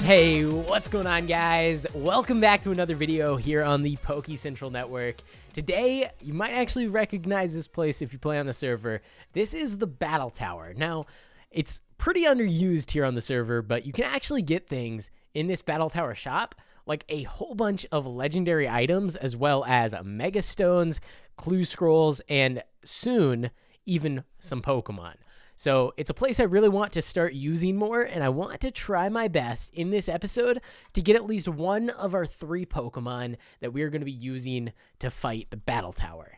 Hey, what's going on, guys? Welcome back to another video here on the Poke Central Network. Today, you might actually recognize this place if you play on the server. This is the Battle Tower. Now, it's pretty underused here on the server, but you can actually get things in this Battle Tower shop, like a whole bunch of legendary items, as well as Mega Stones, Clue Scrolls, and soon, even some Pokemon. So it's a place I really want to start using more, and I want to try my best in this episode to get at least one of our 3 Pokemon that we are going to be using to fight the Battle Tower.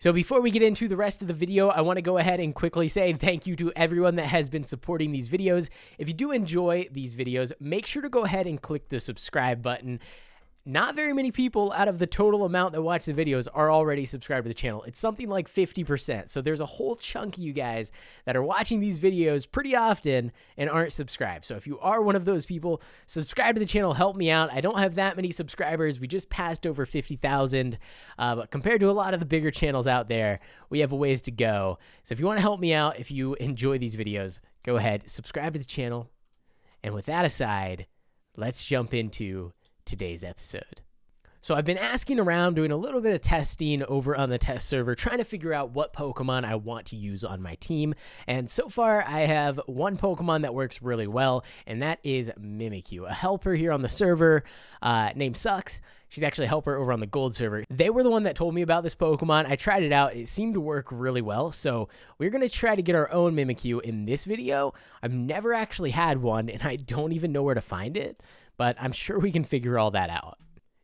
So before we get into the rest of the video, I want to go ahead and quickly say thank you to everyone that has been supporting these videos. If you do enjoy these videos, make sure to go ahead and click the subscribe button. Not very many people out of the total amount that watch the videos are already subscribed to the channel. It's something like 50%. So there's a whole chunk of you guys that are watching these videos pretty often and aren't subscribed. So if you are one of those people, subscribe to the channel, help me out. I don't have that many subscribers. We just passed over 50,000. But compared to a lot of the bigger channels out there, we have a ways to go. So if you want to help me out, if you enjoy these videos, go ahead, subscribe to the channel. And with that aside, let's jump into today's episode. So I've been asking around, doing a little bit of testing over on the test server, trying to figure out what Pokemon I want to use on my team. And so far, I have one Pokemon that works really well, and that is Mimikyu, a helper here on the server named Sucks. She's actually a helper over on the gold server. They were the one that told me about this Pokemon. I tried it out. It seemed to work really well. So we're going to try to get our own Mimikyu in this video. I've never actually had one, and I don't even know where to find it, but I'm sure we can figure all that out.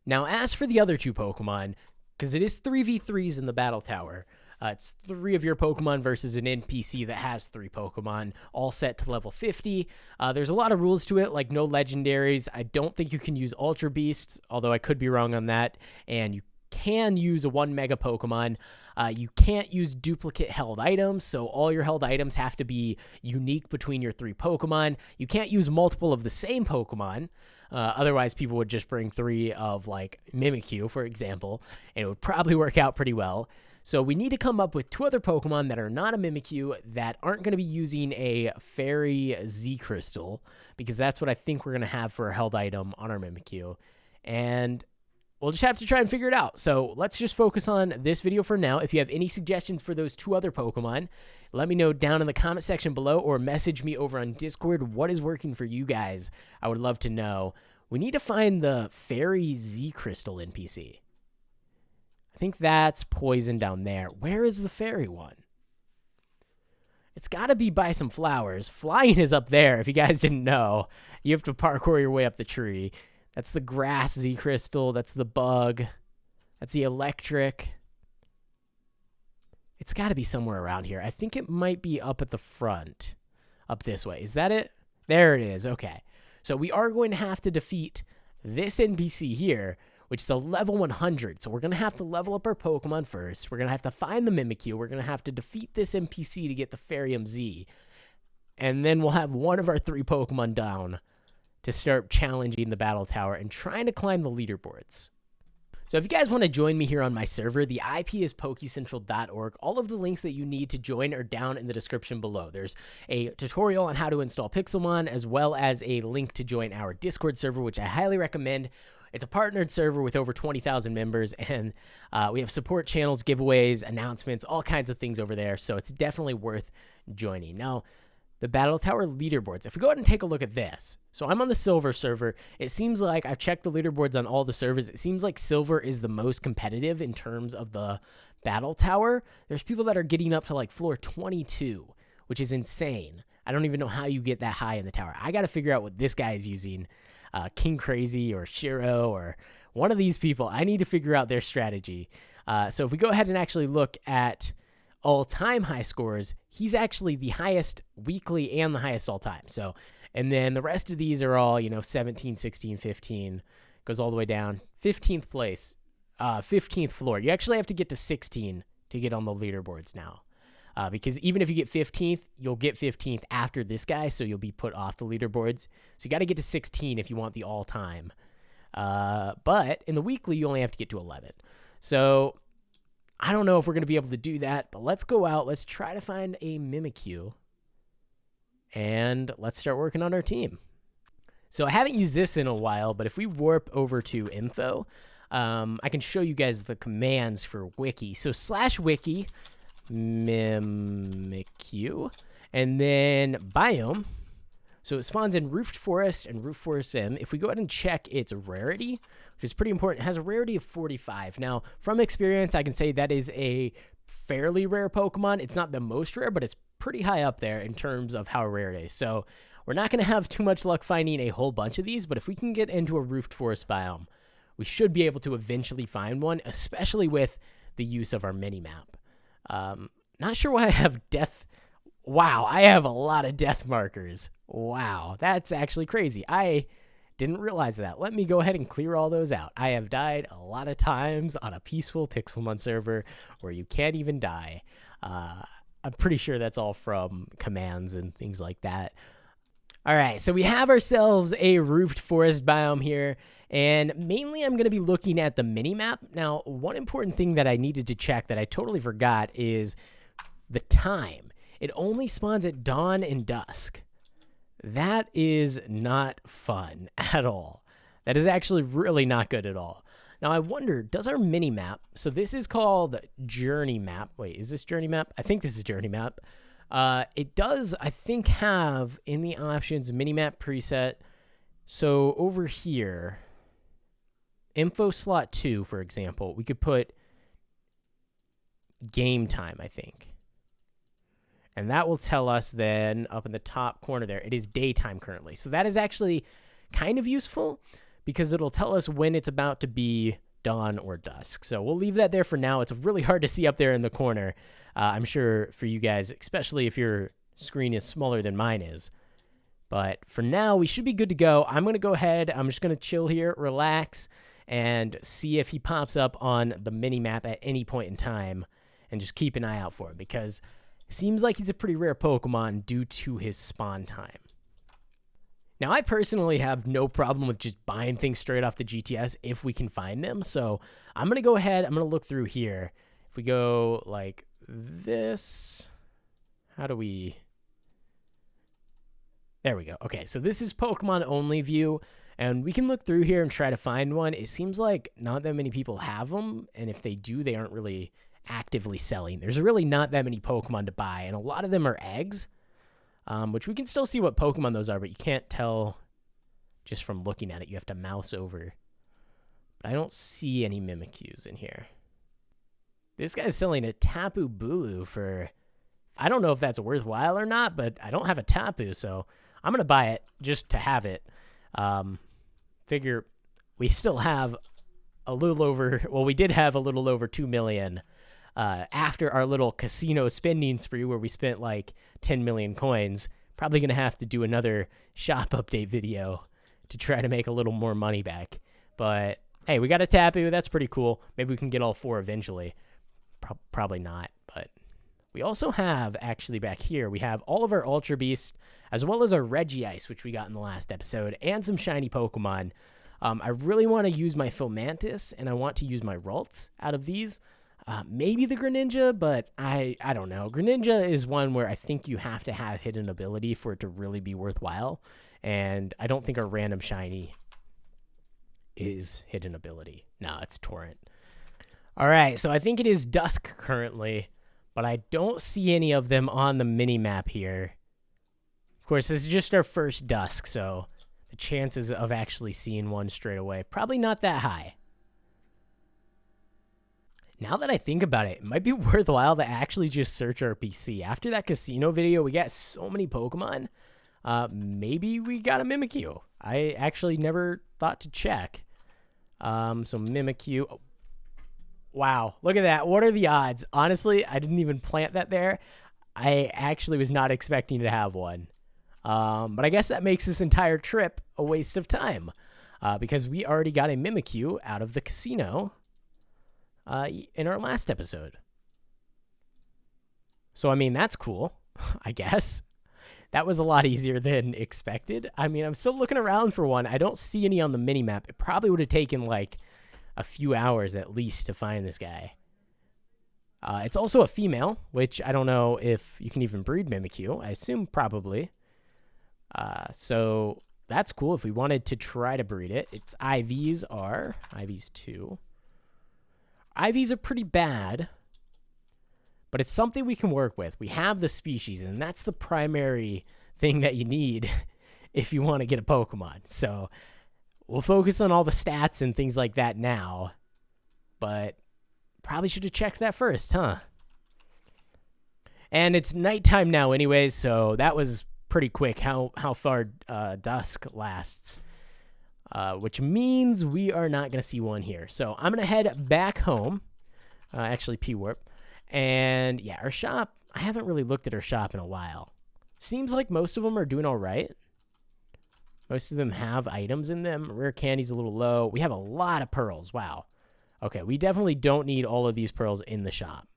Now, as for the other 2 Pokemon, because it is 3v3s in the Battle Tower, it's 3 of your Pokemon versus an NPC that has 3 Pokemon, all set to level 50. There's a lot of rules to it, like no legendaries. I don't think you can use Ultra Beasts, although I could be wrong on that. And you can use a 1 Mega Pokemon. You can't use duplicate held items, so all your held items have to be unique between your 3 Pokemon. You can't use multiple of the same Pokemon. Otherwise, people would just bring 3 of, like, Mimikyu, for example, and it would probably work out pretty well. So we need to come up with 2 other Pokemon that are not a Mimikyu that aren't going to be using a Fairy Z Crystal, because that's what I think we're going to have for a held item on our Mimikyu. And we'll just have to try and figure it out. So let's just focus on this video for now. If you have any suggestions for those 2 other Pokemon, let me know down in the comment section below or message me over on Discord. What is working for you guys? I would love to know. We need to find the Fairy Z Crystal NPC. I think that's Poison down there. Where is the Fairy one? It's got to be by some flowers. Flying is up there, if you guys didn't know. You have to parkour your way up the tree. That's the Grass Z Crystal. That's the Bug. That's the Electric. It's got to be somewhere around here. I think it might be up at the front. Up this way. Is that it? There it is. Okay. So we are going to have to defeat this NPC here, which is a level 100. So we're going to have to level up our Pokemon first. We're going to have to find the Mimikyu. We're going to have to defeat this NPC to get the Fairy Z. And then we'll have one of our 3 Pokemon down to start challenging the Battle Tower and trying to climb the leaderboards. So if you guys want to join me here on my server, the IP is pokecentral.org. All of the links that you need to join are down in the description below. There's a tutorial on how to install Pixelmon, as well as a link to join our Discord server, which I highly recommend. It's a partnered server with over 20,000 members, and we have support channels, giveaways, announcements, all kinds of things over there, so it's definitely worth joining. Now, the Battle Tower leaderboards. If we go ahead and take a look at this. So I'm on the Silver server. It seems like I've checked the leaderboards on all the servers. It seems like Silver is the most competitive in terms of the Battle Tower. There's people that are getting up to like floor 22, which is insane. I don't even know how you get that high in the tower. I got to figure out what this guy is using. King Crazy or Shiro or one of these people. I need to figure out their strategy. So if we go ahead and actually look at all-time high scores, he's actually the highest weekly and the highest all-time. So, and then the rest of these are all, 17, 16, 15, goes all the way down. 15th place, 15th floor. You actually have to get to 16 to get on the leaderboards now. Because even if you get 15th, you'll get 15th after this guy, so you'll be put off the leaderboards. So you got to get to 16 if you want the all-time. But in the weekly, you only have to get to 11. So I don't know if we're going to be able to do that, but let's go out. Let's try to find a Mimikyu, and let's start working on our team. So I haven't used this in a while, but if we warp over to info, I can show you guys the commands for wiki. So /wiki mimikyu, and then biome. So it spawns in roofed forest and roof forest sim. If we go ahead and check its rarity, which is pretty important, it has a rarity of 45. Now, from experience, I can say that is a fairly rare Pokemon. It's not the most rare, but it's pretty high up there in terms of how rare it is. So we're not going to have too much luck finding a whole bunch of these, but if we can get into a roofed forest biome, we should be able to eventually find one, especially with the use of our Minimap. Not sure why I have death. Wow, I have a lot of death markers. Wow, that's actually crazy. I didn't realize that. Let me go ahead and clear all those out. I have died a lot of times on a peaceful Pixelmon server where you can't even die. I'm pretty sure that's all from commands and things like that. All right, so we have ourselves a roofed forest biome here, and mainly I'm going to be looking at the Minimap. Now, one important thing that I needed to check that I totally forgot is the time. It only spawns at dawn and dusk. That is not fun at all. That is actually really not good at all. Now, I wonder, does our Minimap, so this is called Journey Map. Wait, is this Journey Map? I think this is Journey Map. It does, I think, have in the options Minimap preset. So over here, info slot 2, for example, we could put game time, I think. And that will tell us then up in the top corner there, it is daytime currently. So that is actually kind of useful because it'll tell us when it's about to be dawn or dusk. So we'll leave that there for now. It's really hard to see up there in the corner. I'm sure for you guys, especially if your screen is smaller than mine is. But for now, we should be good to go. I'm going to go ahead. I'm just going to chill here, relax, and see if he pops up on the Minimap at any point in time and just keep an eye out for him because seems like he's a pretty rare Pokemon due to his spawn time. Now, I personally have no problem with just buying things straight off the GTS if we can find them. So I'm going to go ahead. I'm going to look through here. If we go like this, how do we... There we go. Okay, so this is Pokemon only view, and we can look through here and try to find one. It seems like not that many people have them, and if they do, they aren't really actively selling. There's really not that many Pokemon to buy, and a lot of them are eggs, which we can still see what Pokemon those are, but you can't tell just from looking at it. You have to mouse over. But I don't see any Mimikyus in here. This guy's selling a Tapu Bulu for... I don't know if that's worthwhile or not, but I don't have a Tapu, so I'm going to buy it just to have it. Figure we still have a little over... Well, we did have a little over 2 million after our little casino spending spree where we spent like 10 million coins. Probably going to have to do another shop update video to try to make a little more money back. But hey, we got a Tapu. That's pretty cool. Maybe we can get all 4 eventually. Probably not, but we also have actually back here, we have all of our Ultra Beasts as well as our Regice, which we got in the last episode, and some shiny Pokemon. I really want to use my Fomantis and I want to use my Ralts out of these. Maybe the Greninja, but I don't know. Greninja is one where I think you have to have hidden ability for it to really be worthwhile. And I don't think our random shiny is hidden ability. No, it's Torrent. All right, so I think it is dusk currently, but I don't see any of them on the Minimap here. Of course, this is just our first dusk, so the chances of actually seeing one straight away, probably not that high. Now that I think about it, it might be worthwhile to actually just search our PC. After that casino video, we got so many Pokemon. Maybe we got a Mimikyu. I actually never thought to check. So Mimikyu. Oh, wow, look at that. What are the odds? Honestly, I didn't even plant that there. I actually was not expecting to have one. But I guess that makes this entire trip a waste of time. Because we already got a Mimikyu out of the casino in our last episode. So, I mean, that's cool, I guess. That was a lot easier than expected. I mean, I'm still looking around for one. I don't see any on the Minimap. It probably would have taken, like, a few hours at least to find this guy. It's also a female, which I don't know if you can even breed Mimikyu. I assume probably. So that's cool if we wanted to try to breed it. Its IVs are IVs 2. IVs are pretty bad, but it's something we can work with. We have the species, and that's the primary thing that you need if you want to get a Pokemon. So we'll focus on all the stats and things like that now, but probably should have checked that first, huh? And it's nighttime now anyways, so that was pretty quick how far dusk lasts, which means we are not going to see one here. So I'm going to head back home, actually P-Warp, and yeah, our shop, I haven't really looked at our shop in a while. Seems like most of them are doing all right. Most of them have items in them. Rare candy's a little low. We have a lot of pearls. Wow. Okay, we definitely don't need all of these pearls in the shop.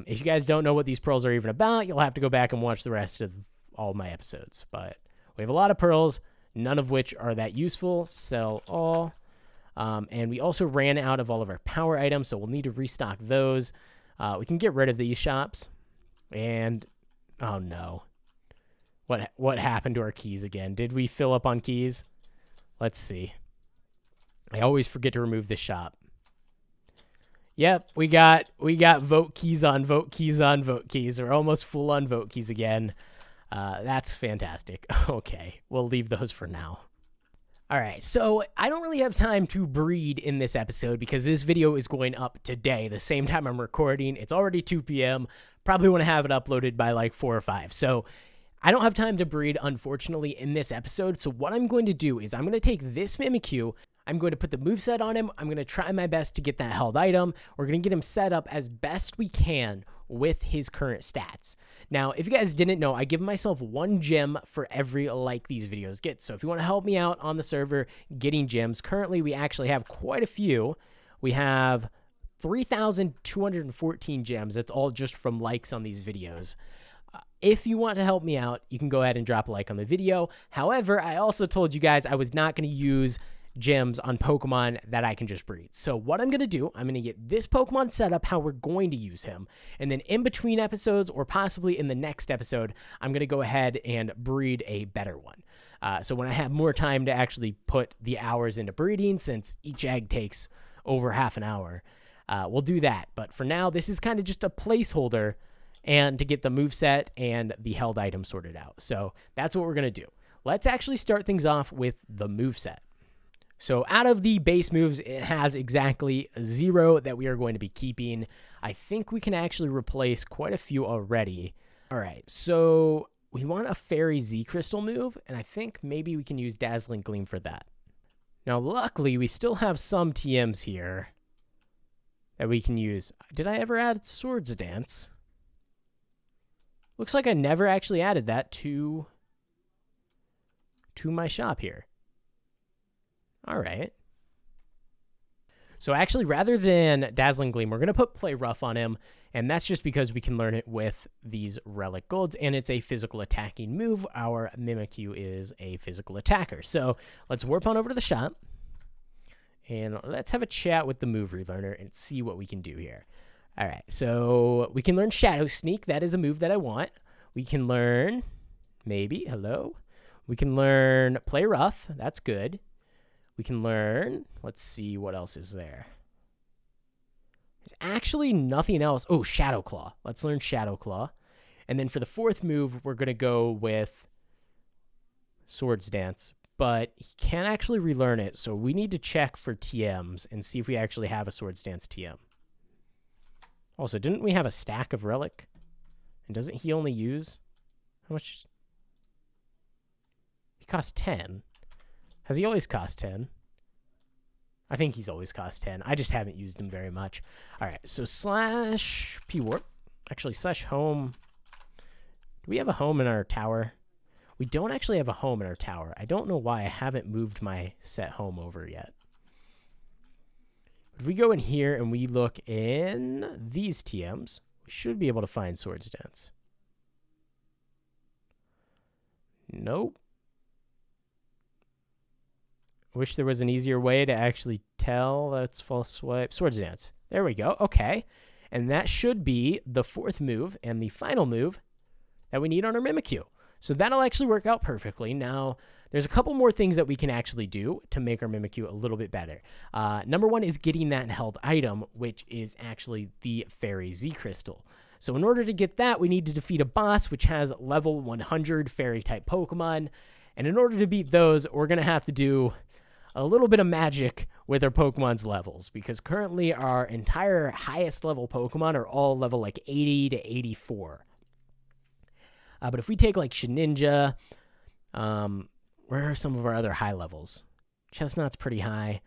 If you guys don't know what these pearls are even about, you'll have to go back and watch the rest of all my episodes. But we have a lot of pearls, none of which are that useful. Sell all. And we also ran out of all of our power items, so we'll need to restock those. We can get rid of these shops. And, oh no. What happened to our keys again? Did we fill up on keys? Let's see. I always forget to remove this shop. Yep, we got vote keys on vote keys on vote keys. We're almost full on vote keys again. That's fantastic. Okay, we'll leave those for now. All right, so I don't really have time to breed in this episode because this video is going up today, the same time I'm recording. It's already 2 p.m. Probably want to have it uploaded by like 4 or 5. So I don't have time to breed, unfortunately, in this episode. So what I'm going to do is I'm going to take this Mimikyu. I'm going to put the moveset on him. I'm going to try my best to get that held item. We're going to get him set up as best we can with his current stats. Now, if you guys didn't know, I give myself 1 gem for every like these videos get. So if you want to help me out on the server getting gems, currently we actually have quite a few. We have 3,214 gems. That's all just from likes on these videos. If you want to help me out, you can go ahead and drop a like on the video. However, I also told you guys I was not going to use gems on Pokemon that I can just breed. So what I'm going to do, I'm going to get this Pokemon set up how we're going to use him. And then in between episodes, or possibly in the next episode, I'm going to go ahead and breed a better one. So when I have more time to actually put the hours into breeding, since each egg takes over half an hour, we'll do that. But for now, this is kind of just a placeholder and to get the moveset and the held item sorted out. So that's what we're going to do. Let's actually start things off with the moveset. So out of the base moves, it has exactly 0 that we are going to be keeping. I think we can actually replace quite a few already. All right, so we want a Fairy Z Crystal move, and I think maybe we can use Dazzling Gleam for that. Now, luckily, we still have some TMs here that we can use. Did I ever add Swords Dance? Looks like I never actually added that to my shop here. All right. So actually, rather than Dazzling Gleam, we're going to put Play Rough on him, and that's just because we can learn it with these Relic Golds, and it's a physical attacking move. Our Mimikyu is a physical attacker. So let's warp on over to the shop, and let's have a chat with the move relearner and see what we can do here. All right, so we can learn Shadow Sneak. That is a move that I want. We can learn, maybe, hello. We can learn Play Rough. That's good. We can learn, let's see what else is there. There's actually nothing else. Oh, Shadow Claw. Let's learn Shadow Claw. And then for the 4th move, we're going to go with Swords Dance. But he can't actually relearn it, so we need to check for TMs and see if we actually have a Swords Dance TM. Also, didn't we have a stack of Relic? And doesn't he only use... How much? He costs 10. Has he always cost 10? I think he's always cost 10. I just haven't used him very much. All right, so slash P-Warp. Actually, slash home. Do we have a home in our tower? We don't actually have a home in our tower. I don't know why I haven't moved my set home over yet. If we go in here and we look in these TMs, we should be able to find Swords Dance. Nope. Wish there was an easier way to actually tell. That's false swipe. Swords Dance. There we go. Okay. And that should be the 4th move and the final move that we need on our Mimikyu. So that'll actually work out perfectly. Now, there's a couple more things that we can actually do to make our Mimikyu a little bit better. Number one is getting that held item, which is actually the Fairy Z Crystal. So in order to get that, we need to defeat a boss which has level 100 Fairy-type Pokemon. And in order to beat those, we're going to have to do a little bit of magic with our Pokemon's levels, because currently our entire highest level Pokemon are all level like 80 to 84. But if we take like Shedinja, where are some of our other high levels? Chestnut's pretty high.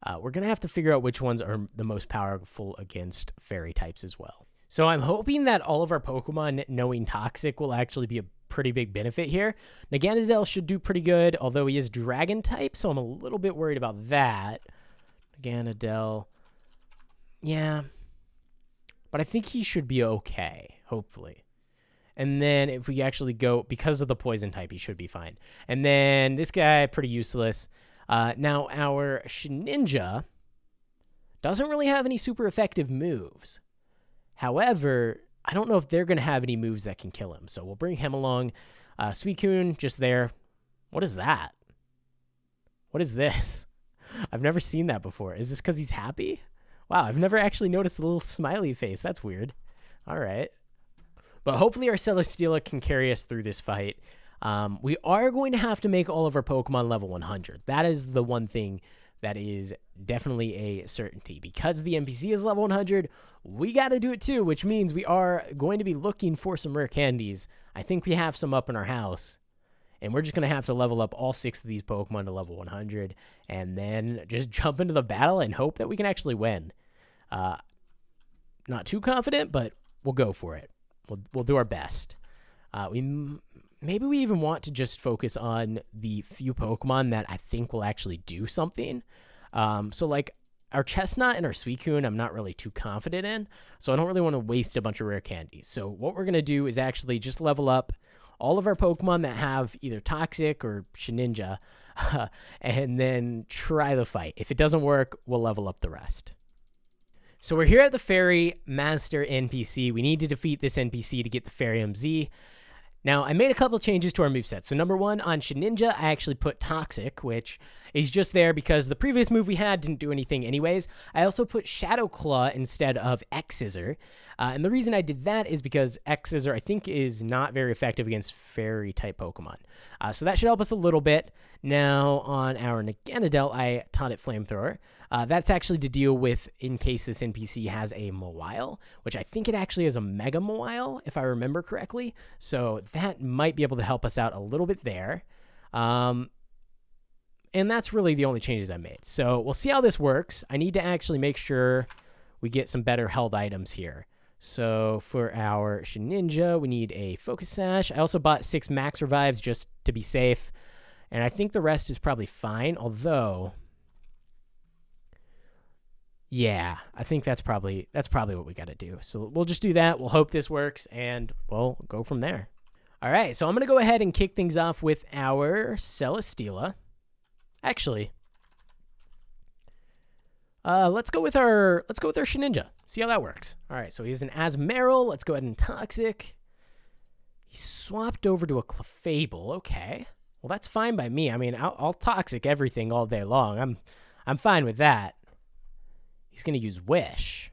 We're going to have to figure out which ones are the most powerful against fairy types as well. So I'm hoping that all of our Pokemon knowing Toxic will actually be a pretty big benefit here. Naganadel should do pretty good, although he is Dragon type, so I'm a little bit worried about that. Naganadel, yeah. But I think he should be okay, hopefully. And then if we actually go, because of the poison type, he should be fine. And then this guy, pretty useless. Now, our Shedinja doesn't really have any super effective moves. However, I don't know if they're going to have any moves that can kill him. So we'll bring him along. Suicune, just there. What is that? What is this? I've never seen that before. Is this because he's happy? Wow, I've never actually noticed a little smiley face. That's weird. All right. But hopefully our Celesteela can carry us through this fight. We are going to have to make all of our Pokemon level 100. That is the one thing that is definitely a certainty. Because the NPC is level 100, we got to do it too, which means we are going to be looking for some rare candies. I think we have some up in our house. And we're just going to have to level up all 6 of these Pokemon to level 100. And then just jump into the battle and hope that we can actually win. Not too confident, but we'll go for it. We'll do our best. Maybe we even want to just focus on the few Pokemon that I think will actually do something. So like our Chestnut and our Suicune, I'm not really too confident in. So I don't really want to waste a bunch of rare candies. So what we're going to do is actually just level up all of our Pokemon that have either Toxic or Shedinja, and then try the fight. If it doesn't work, we'll level up the rest. So we're here at the Fairy Master NPC. We need to defeat this NPC to get the Fairy MZ. Now, I made a couple changes to our moveset. So number one, on Shedinja, I actually put Toxic, which is just there because the previous move we had didn't do anything anyways. I also put Shadow Claw instead of X-Scissor. And the reason I did that is because X-Scissor, I think, is not very effective against Fairy-type Pokemon. So that should help us a little bit. Now, on our Naganadel, I taught it Flamethrower. That's actually to deal with in case this NPC has a Mawile, which I think it actually has a Mega Mawile, if I remember correctly. So that might be able to help us out a little bit there. And that's really the only changes I made. So we'll see how this works. I need to actually make sure we get some better held items here. So for our Shedinja, we need a Focus Sash. I also bought 6 Max Revives just to be safe. And I think the rest is probably fine, although... yeah, I think that's probably what we got to do. So we'll just do that. We'll hope this works, and we'll go from there. All right, so I'm going to go ahead and kick things off with our Celesteela. Actually, let's go with our Shedinja. See how that works. All right, so he's an Asmeryl. Let's go ahead and Toxic. He swapped over to a Clefable. Okay. Well, that's fine by me. I mean, I'll Toxic everything all day long. I'm fine with that. He's going to use Wish.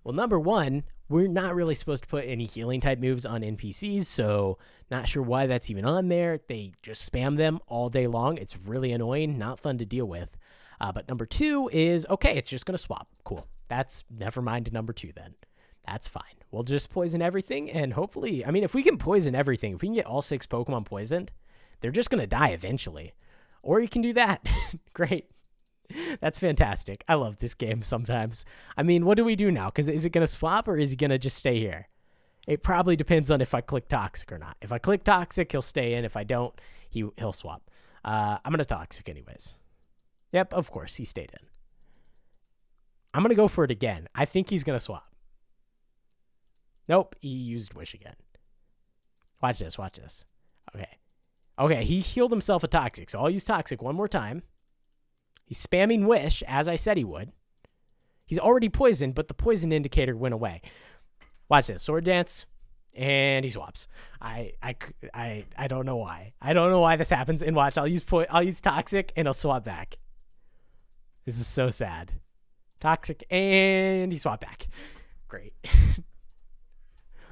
Well, number one, we're not really supposed to put any healing type moves on NPCs, so not sure why that's even on there. They just spam them all day long. It's really annoying, not fun to deal with. But number two is, okay, it's just going to swap. Cool. That's never mind number two then. That's fine. We'll just poison everything, and hopefully, I mean, if we can poison everything, if we can get all 6 Pokemon poisoned, they're just going to die eventually. Or you can do that. Great. That's fantastic. I love this game sometimes. I mean, what do we do now? Because is it going to swap or is he going to just stay here? It probably depends on if I click Toxic or not. If I click Toxic, he'll stay in. If I don't, he'll swap. I'm going to Toxic anyways. Yep, of course, he stayed in. I'm going to go for it again. I think he's going to swap. Nope, he used Wish again. Watch this, watch this. Okay. Okay, he healed himself a Toxic, so I'll use Toxic one more time. He's spamming Wish, as I said he would. He's already poisoned, but the poison indicator went away. Watch this. Sword Dance. And he swaps. I don't know why. I don't know why this happens. And watch, I'll use Toxic and he'll swap back. This is so sad. Toxic and he swapped back. Great.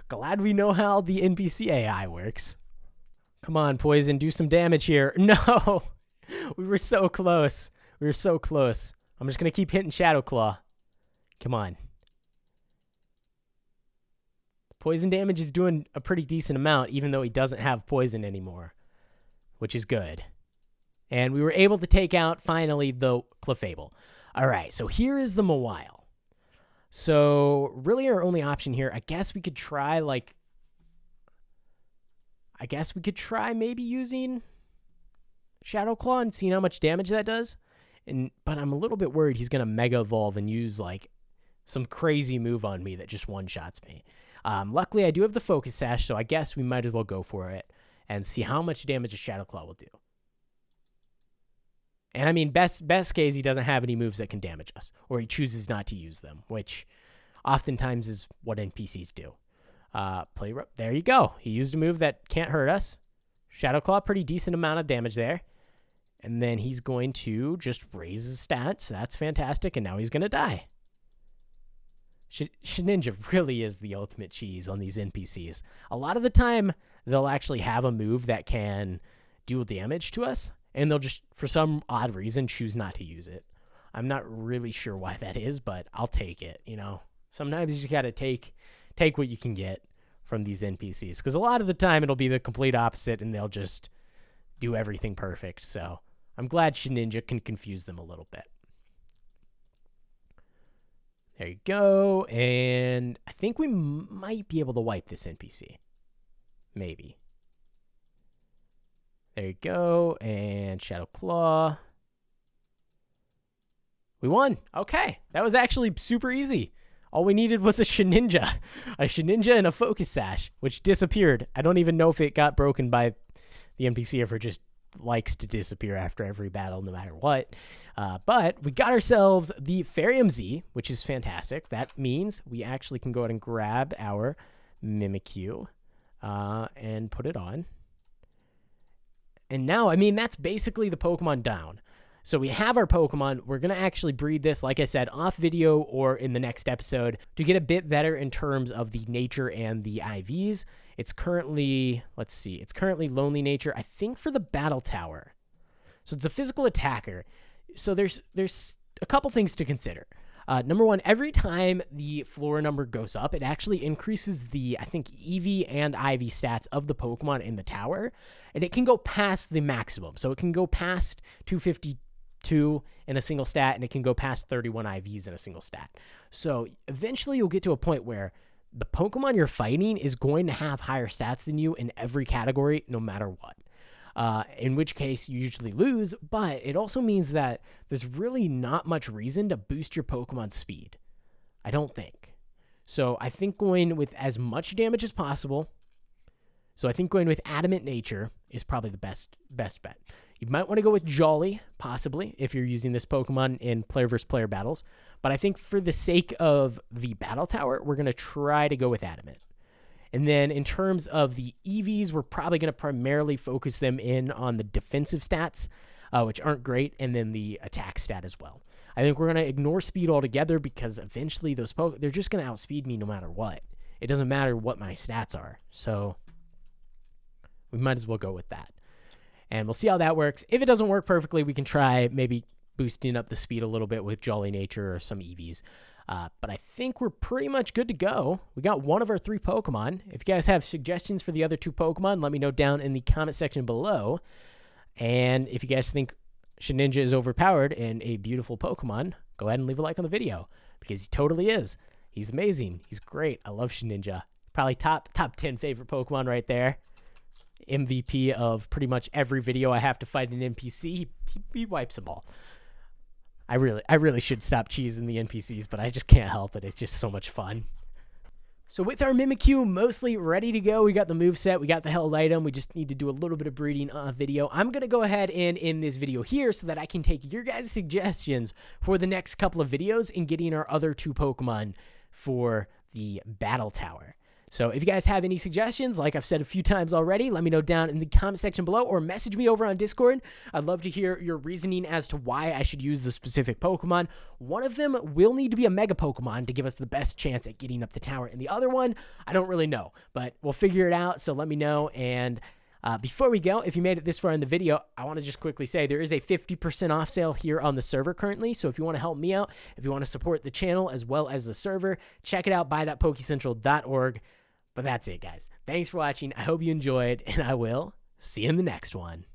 Glad we know how the NPC AI works. Come on, Poison, do some damage here. No, we were so close. We were so close. I'm just gonna keep hitting Shadow Claw. Come on. Poison damage is doing a pretty decent amount, even though he doesn't have poison anymore, which is good. And we were able to take out, finally, the Clefable. All right, so here is the Mawile. So really our only option here, I guess we could try, maybe using Shadow Claw and seeing how much damage that does. But I'm a little bit worried he's going to Mega Evolve and use, some crazy move on me that just one-shots me. Luckily, I do have the Focus Sash, so I guess we might as well go for it and see how much damage a Shadow Claw will do. And I mean, best case, he doesn't have any moves that can damage us, or he chooses not to use them, which oftentimes is what NPCs do. There you go. He used a move that can't hurt us. Shadow Claw, pretty decent amount of damage there. And then he's going to just raise his stats. That's fantastic, and now he's going to die. Shedinja really is the ultimate cheese on these NPCs. A lot of the time, they'll actually have a move that can deal damage to us, and they'll just, for some odd reason, choose not to use it. I'm not really sure why that is, but I'll take it, you know. Sometimes you just got to take what you can get from these NPCs, because a lot of the time, it'll be the complete opposite, and they'll just do everything perfect. So I'm glad Shedinja can confuse them a little bit. There you go, and I think we might be able to wipe this NPC. Maybe. There you go, and Shadow Claw. We won. Okay, that was actually super easy. All we needed was a Shedinja and a Focus Sash, which disappeared. I don't even know if it got broken by the NPC or if it just likes to disappear after every battle no matter what. But we got ourselves the Farium Z, which is fantastic. That means we actually can go ahead and grab our Mimikyu and put it on. And now, I mean, that's basically the Pokemon down. So we have our Pokemon. We're going to actually breed this, like I said, off video or in the next episode to get a bit better in terms of the nature and the IVs. It's currently, let's see, it's currently Lonely Nature, I think, for the Battle Tower. So it's a physical attacker. So there's a couple things to consider. Number one, every time the Flora number goes up, it actually increases the, I think, EV and IV stats of the Pokemon in the tower, and it can go past the maximum. So it can go past 252 in a single stat, and it can go past 31 IVs in a single stat. So eventually you'll get to a point where the Pokemon you're fighting is going to have higher stats than you in every category, no matter what. In which case you usually lose, but it also means that there's really not much reason to boost your Pokemon's speed. I don't think. So I think going with as much damage as possible. So I think going with Adamant Nature is probably the best bet. You might want to go with Jolly, possibly, if you're using this Pokemon in player versus player battles. But I think for the sake of the Battle Tower, we're going to try to go with Adamant. And then in terms of the EVs, we're probably going to primarily focus them in on the defensive stats, which aren't great, and then the attack stat as well. I think we're going to ignore speed altogether because eventually they're just going to outspeed me no matter what. It doesn't matter what my stats are. So we might as well go with that. And we'll see how that works. If it doesn't work perfectly, we can try maybe boosting up the speed a little bit with Jolly Nature or some EVs. But I think we're pretty much good to go. We got one of our 3 Pokemon. If you guys have suggestions for the other 2 Pokemon, let me know down in the comment section below. And if you guys think Shedinja is overpowered and a beautiful Pokemon, go ahead and leave a like on the video, because he totally is. He's amazing. He's great. I love Shedinja. Probably top 10 favorite Pokemon right there. MVP of pretty much every video I have to fight an NPC. He wipes them all. I really should stop cheesing the NPCs, but I just can't help it. It's just so much fun. So with our Mimikyu mostly ready to go, we got the moveset, we got the held item, we just need to do a little bit of breeding video. I'm going to go ahead and end this video here so that I can take your guys' suggestions for the next couple of videos in getting our other 2 Pokemon for the Battle Tower. So if you guys have any suggestions, like I've said a few times already, let me know down in the comment section below or message me over on Discord. I'd love to hear your reasoning as to why I should use the specific Pokemon. One of them will need to be a Mega Pokemon to give us the best chance at getting up the tower, and the other one, I don't really know, but we'll figure it out, so let me know. And before we go, if you made it this far in the video, I want to just quickly say there is a 50% off sale here on the server currently. So if you want to help me out, if you want to support the channel as well as the server, check it out, buy.pokecentral.org. But that's it, guys. Thanks for watching. I hope you enjoyed, and I will see you in the next one.